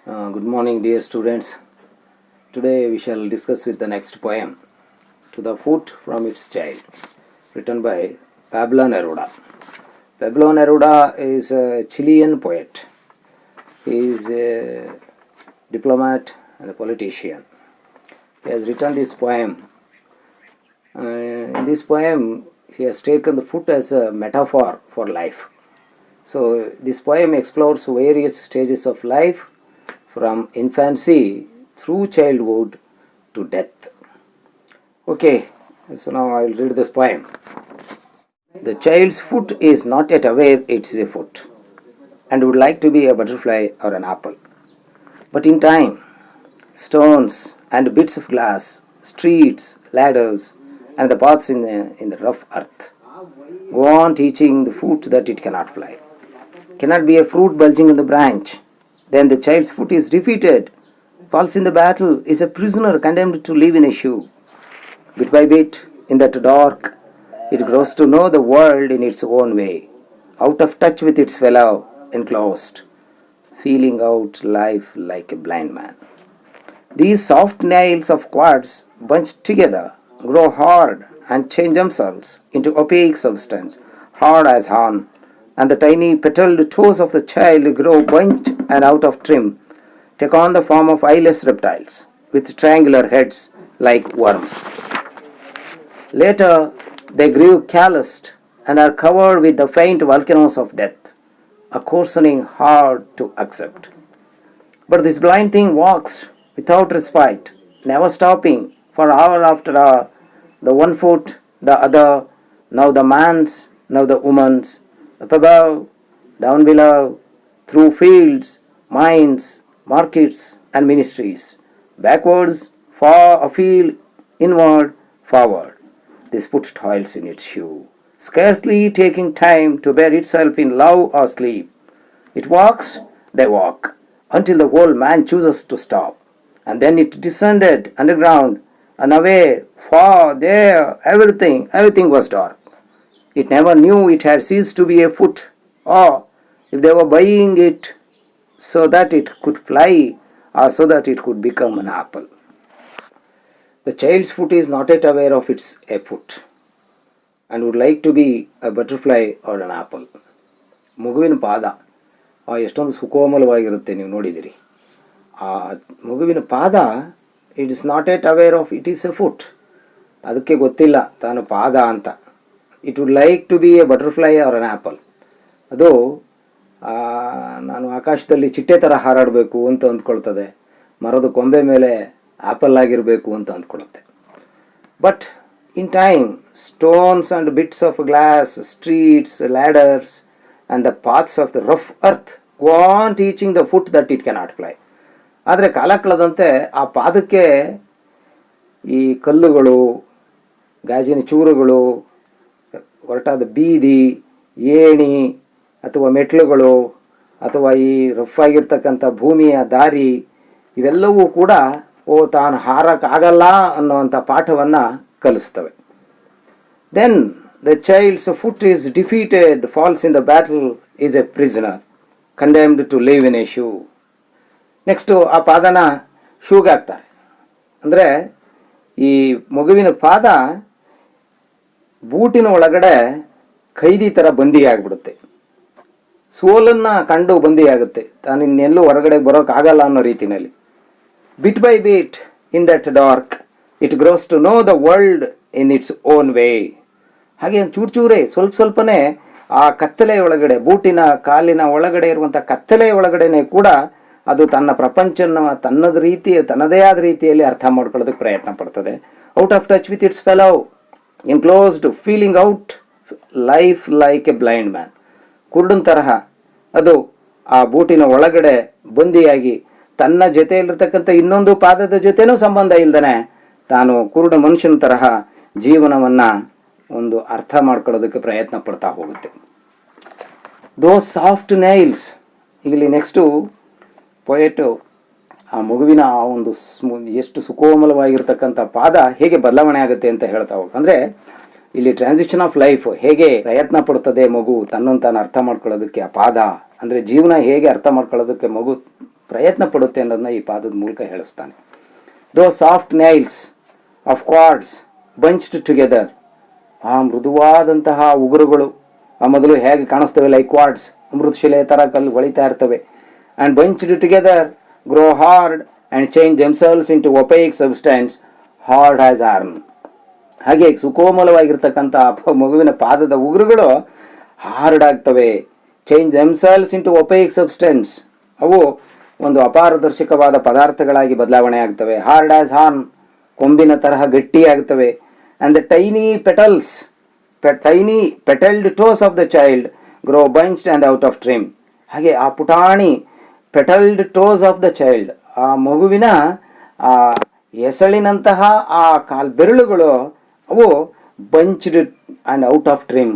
Good morning, dear students. Today we shall discuss with the next poem, To the Foot from Its Child, written by Pablo Neruda. Pablo Neruda is a Chilean poet. He is a diplomat and a politician. He has written this poem. In this poem, he has taken the foot as a metaphor for life. So this poem explores various stages of life from infancy through childhood to death. Okay, so now I will read this poem. The child's foot is not yet aware it is a foot and would like to be a butterfly or an apple. But in time, stones and bits of glass, streets, ladders, and the paths in the rough earth go on teaching the foot that it cannot fly. Cannot be a fruit bulging in the branch. Then the child's foot is defeated, falls in the battle, is a prisoner condemned to live in a shoe. Bit by bit, in that dark, it grows to know the world in its own way, out of touch with its fellow, enclosed, feeling out life like a blind man. These soft nails of quartz, bunched together, grow hard and change themselves into opaque substance, hard as horn, and the tiny petaled toes of the child grow bunched and out of trim, take on the form of eyeless reptiles with triangular heads like worms. Later, they grew calloused and are covered with the faint volcanoes of death, a coarsening hard to accept. But this blind thing walks without respite, never stopping for hour after hour, the one foot, the other, now the man's, now the woman's, up above, down below, through fields, mines, markets, and ministries, backwards, far afield, inward, forward. This foot toils in its shoe, scarcely taking time to bear itself in love or sleep. It walks, they walk, until the whole man chooses to stop. And then it descended underground, and away, far, there, everything was dark. It never knew it had ceased to be a foot, or if they were buying it so that it could fly, or so that it could become an apple. The child's foot is not yet aware of it's a foot, and would like to be a butterfly or an apple. ಮಗುವಿನ ಪಾದ ಎಷ್ಟೊಂದು ಸುಕೋಮಲವಾಗಿರುತ್ತೆ, ನೀವು ನೋಡಿದಿರಿ. ಆ ಮಗುವಿನ ಪಾದ it is not at aware of it is a foot. ಅದಕ್ಕೆ ಗೊತ್ತಿಲ್ಲ ತಾನು ಪಾದ ಅಂತ. It would like to be a butterfly or an apple. ಅದು ನಾನು ಆಕಾಶದಲ್ಲಿ ಚಿಟ್ಟೆ ಥರ ಹಾರಾಡಬೇಕು ಅಂತ ಅಂದ್ಕೊಳ್ತದೆ, ಮರದ ಕೊಂಬೆ ಮೇಲೆ ಆ್ಯಪಲ್ ಆಗಿರಬೇಕು ಅಂತ ಅಂದ್ಕೊಳ್ಳುತ್ತೆ. But in time, stones and bits of glass, streets, ladders and the paths of the rough earth go on teaching the foot that it cannot fly. ಆದರೆ ಕಾಲ ಕಳೆದಂತೆ ಆ ಪಾದಕ್ಕೆ ಈ ಕಲ್ಲುಗಳು, ಗಾಜಿನ ಚೂರುಗಳು, ಹೊರಟಾದ ಬೀದಿ, ಏಣಿ ಅಥವಾ ಮೆಟ್ಲುಗಳು ಅಥವಾ ಈ ರಫ್ ಆಗಿರ್ತಕ್ಕಂಥ ಭೂಮಿಯ ದಾರಿ ಇವೆಲ್ಲವೂ ಕೂಡ ತಾನು ಹಾರಕ್ಕಾಗಲ್ಲ ಅನ್ನುವಂಥ ಪಾಠವನ್ನು ಕಲಿಸ್ತವೆ. Then the child's foot is defeated, falls in the battle, is a prisoner condemned to live in a shoe. Next ಆ ಪಾದನ ಶೂಗೆ ಹಾಕ್ತಾರೆ. ಅಂದರೆ ಈ ಮಗುವಿನ ಪಾದ ಬೂಟಿನ ಒಳಗಡೆ ಖೈದಿ ಥರ ಬಂದಿಯಾಗ್ಬಿಡುತ್ತೆ. ಸೋಲನ್ನು ಕಂಡು ಬಂದಿಯಾಗುತ್ತೆ, ತಾನು ಇನ್ನೆಲ್ಲೂ ಹೊರಗಡೆ ಬರೋಕ್ಕಾಗಲ್ಲ ಅನ್ನೋ ರೀತಿಯಲ್ಲಿ. Bit by bit, in that dark, it grows to know the world in its own way. ಹಾಗೆ ಚೂರೇ ಸ್ವಲ್ಪನೇ ಆ ಕತ್ತಲೆಯ ಒಳಗಡೆ, ಬೂಟಿನ ಕಾಲಿನ ಒಳಗಡೆ ಇರುವಂಥ ಕತ್ತಲೆಯ ಒಳಗಡೆನೆ ಕೂಡ ಅದು ತನ್ನ ಪ್ರಪಂಚನ ತನ್ನದೇ ಆದ ರೀತಿಯಲ್ಲಿ ಅರ್ಥ ಮಾಡ್ಕೊಳ್ಳೋದಕ್ಕೆ ಪ್ರಯತ್ನ ಪಡ್ತದೆ. Out of touch with its fellow, enclosed, feeling out life like a blind man. ಕುರುಡನ ತರಹ ಅದು ಆ ಬೂಟಿನ ಒಳಗಡೆ ಬಂದಿಯಾಗಿ ತನ್ನ ಜೊತೆಯಲ್ಲಿರ್ತಕ್ಕಂಥ ಇನ್ನೊಂದು ಪಾದದ ಜೊತೆನೂ ಸಂಬಂಧ ಇಲ್ದೇ ತಾನು ಕುರುಡ ಮನುಷ್ಯನ ತರಹ ಜೀವನವನ್ನು ಒಂದು ಅರ್ಥ ಮಾಡ್ಕೊಳ್ಳೋದಕ್ಕೆ ಪ್ರಯತ್ನ ಪಡ್ತಾ ಹೋಗುತ್ತೆ. ದೋಸ್ ಸಾಫ್ಟ್ ನೈಲ್ಸ್. ಇಲ್ಲಿ ನೆಕ್ಸ್ಟು ಪೊಯೆಟು ಆ ಮಗುವಿನ ಆ ಒಂದು ಎಷ್ಟು ಸುಕೋಮಲವಾಗಿರ್ತಕ್ಕಂಥ ಪಾದ ಹೇಗೆ ಬದಲಾವಣೆ ಆಗುತ್ತೆ ಅಂತ ಹೇಳ್ತಾ ಹೋಗಿ. ಅಂದರೆ ಇಲ್ಲಿ ಟ್ರಾನ್ಸಿಷನ್ ಆಫ್ ಲೈಫ್ ಹೇಗೆ ಪ್ರಯತ್ನ ಪಡ್ತದೆ ಮಗು ತನ್ನನ್ನು ತಾನು ಅರ್ಥ ಮಾಡ್ಕೊಳ್ಳೋದಕ್ಕೆ. ಆ ಪಾದ ಅಂದರೆ ಜೀವನ ಹೇಗೆ ಅರ್ಥ ಮಾಡ್ಕೊಳ್ಳೋದಕ್ಕೆ ಮಗು ಪ್ರಯತ್ನ ಪಡುತ್ತೆ ಅನ್ನೋದನ್ನ ಈ ಪಾದದ ಮೂಲಕ ಹೇಳಿಸ್ತಾನೆ. Though soft nails of quartz bunched together, ಆ ಮೃದುವಾದಂತಹ ಉಗುರುಗಳು ಆ ಮೊದಲು ಹೇಗೆ ಕಾಣಿಸ್ತವೆ ಲೈಕ್ ಕ್ವಾರ್ಡ್ಸ್, ಅಮೃತಶಿಲೆ ಥರ ಕಲ್ಲು ಹೊಳಿತಾ ಇರ್ತವೆ. And bunched together grow hard and change themselves into opaque substance hard as horn. ಹಾಗೆ ಸುಕೋಮಲವಾಗಿರ್ತಕ್ಕಂಥ ಮಗುವಿನ ಪಾದದ ಉಗುರುಗಳು ಹಾರ್ಡ್ ಆಗ್ತವೆ. Change themselves into opaque substance, ಅವು ಒಂದು ಅಪಾರದರ್ಶಕವಾದ ಪದಾರ್ಥಗಳಾಗಿ ಬದಲಾವಣೆ ಆಗ್ತವೆ. ಹಾರ್ಡ್ ಆಸ್ ಹಾರ್ಮ್, ಕೊಂಬಿನ ತರಹ ಗಟ್ಟಿಯಾಗ್ತವೆ. And the tiny petals, tiny petalled toes of the child grow bunched and out of trim. ಹಾಗೆ ಆ ಪುಟಾಣಿ petalled toes of the child, ಆ ಮಗುವಿನ ಆ ಎಸಳಿನಂತಹ ಆ ಬೆರಳುಗಳು ಅವು bunched and out of trim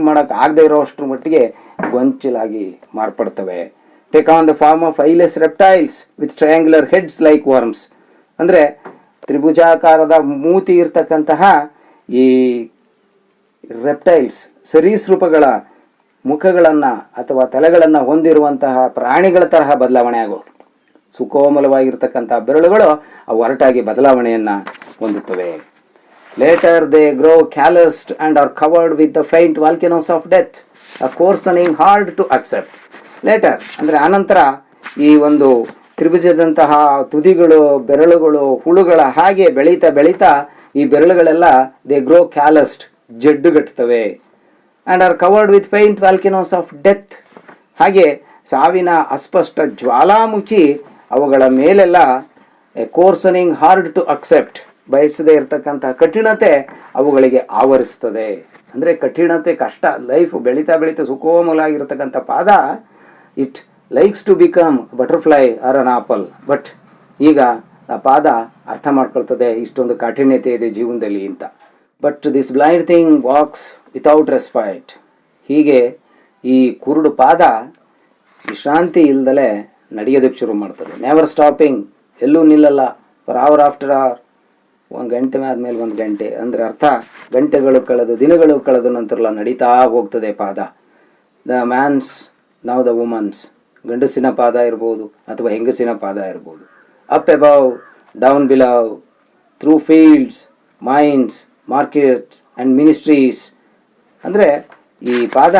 ಮಾಡೋಕ್ಕೆ ಆಗದೆ ಇರೋ ಅಷ್ಟರ ಮಟ್ಟಿಗೆ ಗೊಂಚಲಾಗಿ ಮಾರ್ಪಡ್ತವೆ. Take on the form of eyeless reptiles with triangular heads like worms. ಅಂದರೆ ತ್ರಿಭುಜಾಕಾರದ ಮೂತಿ ಇರ್ತಕ್ಕಂತಹ ಈ ರೆಪ್ಟೈಲ್ಸ್, ಸರೀಸೃಪಗಳ ಮುಖಗಳನ್ನು ಅಥವಾ ತಲೆಗಳನ್ನು ಹೊಂದಿರುವಂತಹ ಪ್ರಾಣಿಗಳ ತರಹ ಬದಲಾವಣೆ ಆಗೋದು. ಸುಕೋಮಲವಾಗಿರ್ತಕ್ಕಂಥ ಬೆರಳುಗಳು ಅವು ಒರಟಾಗಿ ಬದಲಾವಣೆಯನ್ನು ಹೊಂದುತ್ತವೆ. Later they grow calloused and are covered with the faint volcanoes of death, a coarsening hard to accept. Later ಅಂದರೆ ಆನಂತರ ಈ ಒಂದು ತ್ರಿಭುಜದಂತಹ ತುದಿಗಳು, ಬೆರಳುಗಳು, ಹುಳುಗಳ ಹಾಗೆ ಬೆಳೀತಾ ಬೆಳೀತಾ ಈ ಬೆರಳುಗಳೆಲ್ಲ ದೇ ಗ್ರೋ ಕ್ಯಾಲಸ್ಡ್, ಜಡ್ಡುಗಟ್ಟುತ್ತವೆ. And are covered with faint volcanoes of death, ಹಾಗೆ ಸಾವಿನ ಅಸ್ಪಷ್ಟ ಜ್ವಾಲಾಮುಖಿ ಅವುಗಳ ಮೇಲೆಲ್ಲ ಕೋರ್ಸನಿಂಗ್ ಹಾರ್ಡ್ ಟು ಅಕ್ಸೆಪ್ಟ್, ಬಯಸದೇ ಇರತಕ್ಕಂತಹ ಕಠಿಣತೆ ಅವುಗಳಿಗೆ ಆವರಿಸ್ತದೆ. ಅಂದರೆ ಕಠಿಣತೆ, ಕಷ್ಟ, ಲೈಫ್ ಬೆಳೀತಾ ಬೆಳೀತಾ ಸುಕೋಮಲಾಗಿರ್ತಕ್ಕಂಥ ಪಾದ it likes to become butterfly or an apple. But ಈಗ ಆ ಪಾದ ಅರ್ಥ ಮಾಡ್ಕೊಳ್ತದೆ ಇಷ್ಟೊಂದು ಕಾಠಿಣ್ಯತೆ ಇದೆ ಜೀವನದಲ್ಲಿ ಅಂತ. But this blind thing walks without respite. ಹೀಗೆ ಈ ಕುರುಡು ಪಾದ ವಿಶ್ರಾಂತಿ ಇಲ್ದಲೆ ನಡೆಯೋದಕ್ಕೆ ಶುರು ಮಾಡ್ತದೆ. ನೆವರ್ ಸ್ಟಾಪಿಂಗ್, ಎಲ್ಲೂ ನಿಲ್ಲಲ್ಲ. ಫಾರ್ ಅವರ್ ಆಫ್ಟರ್ ಅವರ್, ಒಂದು ಗಂಟೆ ಆದಮೇಲೆ ಒಂದು ಗಂಟೆ, ಅಂದರೆ ಅರ್ಥ ಗಂಟೆಗಳು ಕಳೆದು ದಿನಗಳು ಕಳೆದು ನಂತರ ನಡೀತಾ ಹೋಗ್ತದೆ ಪಾದ. The man's now the woman's, ಗಂಡಸಿನ ಪಾದ ಇರ್ಬೋದು ಅಥವಾ ಹೆಂಗಸಿನ ಪಾದ ಇರ್ಬೋದು. Up above, down below, through fields, mines, markets and ministries. ಅಂದರೆ ಈ ಪಾದ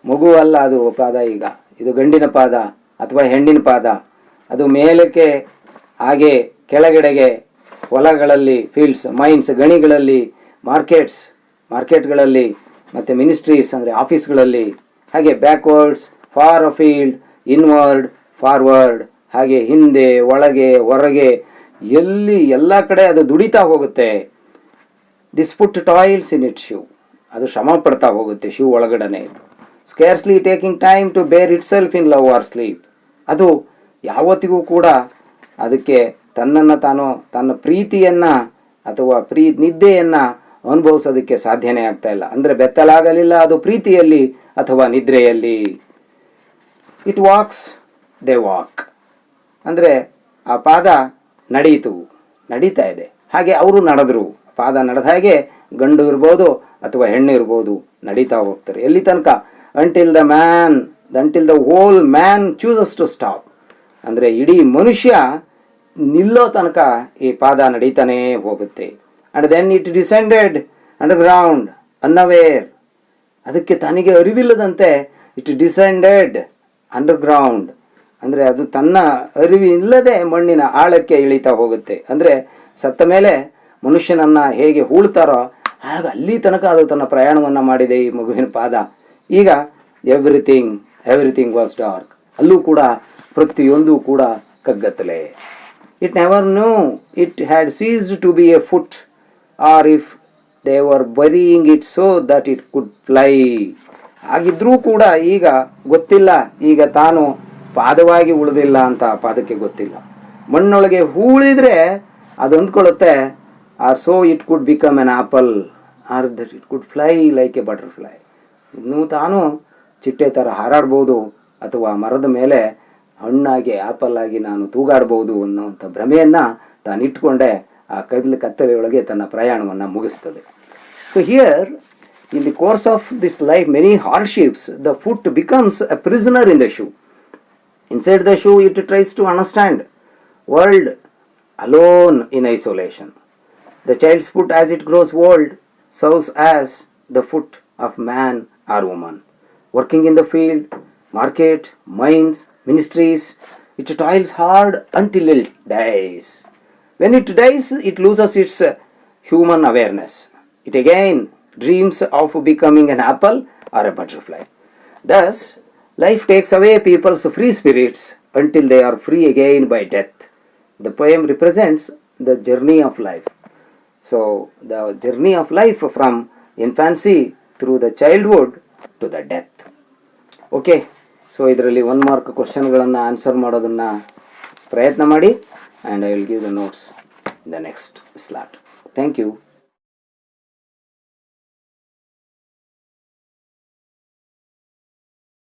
ಮಗು ಅಲ್ಲ, ಅದು ಪಾದ. ಈಗ ಇದು ಗಂಡಿನ ಪಾದ ಅಥವಾ ಹೆಣ್ಣಿನ ಪಾದ. ಅದು ಮೇಲಕ್ಕೆ ಹಾಗೆ ಕೆಳಗಡೆಗೆ, ಹೊಲಗಳಲ್ಲಿ, ಫೀಲ್ಡ್ಸ್, ಮೈನ್ಸ್, ಗಣಿಗಳಲ್ಲಿ, ಮಾರ್ಕೆಟ್ಗಳಲ್ಲಿ, ಮತ್ತು ಮಿನಿಸ್ಟ್ರೀಸ್ ಅಂದರೆ ಆಫೀಸ್ಗಳಲ್ಲಿ, ಹಾಗೆ ಬ್ಯಾಕ್ವರ್ಡ್ಸ್, ಫಾರ್ ಅಫೀಲ್ಡ್, ಇನ್ವರ್ಡ್, ಫಾರ್ವರ್ಡ್, ಹಾಗೆ ಹಿಂದೆ, ಒಳಗೆ, ಹೊರಗೆ, ಎಲ್ಲಿ ಎಲ್ಲ ಕಡೆ ಅದು ದುಡಿತಾ ಹೋಗುತ್ತೆ. This foot toils in it shoe, ಅದು ಶ್ರಮ ಪಡ್ತಾ ಹೋಗುತ್ತೆ ಶೂ ಒಳಗಡೆ. Scarcely taking time to bare itself in love or sleep. ಅದು ಯಾವತ್ತಿಗೂ ಕೂಡ ಅದಕ್ಕೆ ತನ್ನನ್ನು ತಾನು, ತನ್ನ ಪ್ರೀತಿಯನ್ನು ಅಥವಾ ನಿದ್ದೆಯನ್ನು ಅನುಭವಿಸೋದಕ್ಕೆ ಸಾಧ್ಯನೇ ಆಗ್ತಾ ಇಲ್ಲ. ಅಂದರೆ ಬೆತ್ತಲಾಗಲಿಲ್ಲ ಅದು ಪ್ರೀತಿಯಲ್ಲಿ ಅಥವಾ ನಿದ್ರೆಯಲ್ಲಿ. It walks, they walk. ಅಂದರೆ ಆ ಪಾದ ನಡೀತಾ ಇದೆ, ಹಾಗೆ ಅವರು ನಡೆದ್ರು. ಪಾದ ನಡೆದ ಹಾಗೆ ಗಂಡು ಇರ್ಬೋದು ಅಥವಾ ಹೆಣ್ಣು ಇರ್ಬೋದು, ನಡೀತಾ ಹೋಗ್ತಾರೆ. ಎಲ್ಲಿ ತನಕ? Until the whole man chooses to stop. ಅಂದರೆ ಇಡೀ ಮನುಷ್ಯ ನಿಲ್ಲೋ ತನಕ ಈ ಪಾದ ನಡೀತಾನೇ ಹೋಗುತ್ತೆ. And then it descended underground unaware. ಅದಕ್ಕೆ ತನಗೆ ಅರಿವಿಲ್ಲದಂತೆ ಇಟ್ ಡಿಸೆಂಡೆಡ್ ಅಂಡರ್ಗ್ರೌಂಡ್, ಅಂದರೆ ಅದು ತನ್ನ ಅರಿವಿಲ್ಲದೆ ಮಣ್ಣಿನ ಆಳಕ್ಕೆ ಇಳಿತಾ ಹೋಗುತ್ತೆ. ಅಂದರೆ ಸತ್ತ ಮೇಲೆ ಮನುಷ್ಯನನ್ನು ಹೇಗೆ ಹೂಳ್ತಾರೋ ಆಗ ಅಲ್ಲಿ ತನಕ ಅದು ತನ್ನ ಪ್ರಯಾಣವನ್ನು ಮಾಡಿದೆ ಈ ಮಗುವಿನ ಪಾದ. ಈಗ ಎವ್ರಿಥಿಂಗ್ ವಾಸ್ ಡಾರ್ಕ್. ಅಲ್ಲೂ ಕೂಡ ಪ್ರತಿಯೊಂದು ಕೂಡ ಕಗ್ಗತ್ತಲೆ. It never knew it had ceased to be a foot, or if they were burying it so that it could fly. ಹಾಗಿದ್ರೂ ಕೂಡ ಈಗ ಗೊತ್ತಿಲ್ಲ, ಈಗ ತಾನು ಪಾದವಾಗಿ ಉಳಿದಿಲ್ಲ ಅಂತ ಪಾದಕ್ಕೆ ಗೊತ್ತಿಲ್ಲ. ಮಣ್ಣೊಳಗೆ ಹೂಳಿದ್ರೆ ಅದು ಅಂದ್ಕೊಳ್ಳುತ್ತೆ, or so it could become an apple, or that it could fly like a butterfly. ಇನ್ನೂ ತಾನು ಚಿಟ್ಟೆ ಥರ ಹಾರಾಡ್ಬೋದು ಅಥವಾ ಮರದ ಮೇಲೆ ಹಣ್ಣಾಗಿ, ಆಪಲ್ ಆಗಿ ನಾನು ತೂಗಾಡ್ಬೋದು ಅನ್ನೋವಂಥ ಭ್ರಮೆಯನ್ನು ತಾನಿಟ್ಕೊಂಡೆ ಆ ಕತ್ತಲೆಯೊಳಗೆ ತನ್ನ ಪ್ರಯಾಣವನ್ನು ಮುಗಿಸ್ತದೆ. So here in the course of this life, many hardships, the foot becomes a prisoner in the shoe. Inside the shoe, it tries to understand world alone in isolation. The child's foot as it grows old serves as the foot of man or woman. Working in the field, market, mines, ministries, it toils hard until it dies. When it dies, it loses its human awareness. It again dreams of becoming an apple or a butterfly. Thus, life takes away people's free spirits until they are free again by death. The poem represents the journey of life. So, the journey of life from infancy through the childhood to the death. Okay, so ಇದರಲ್ಲಿ 1 mark ಕ್ವಶನ್ಗಳನ್ನು answer ಮಾಡೋದನ್ನು ಪ್ರಯತ್ನ ಮಾಡಿ, and I will give the notes in the next slot. Thank you.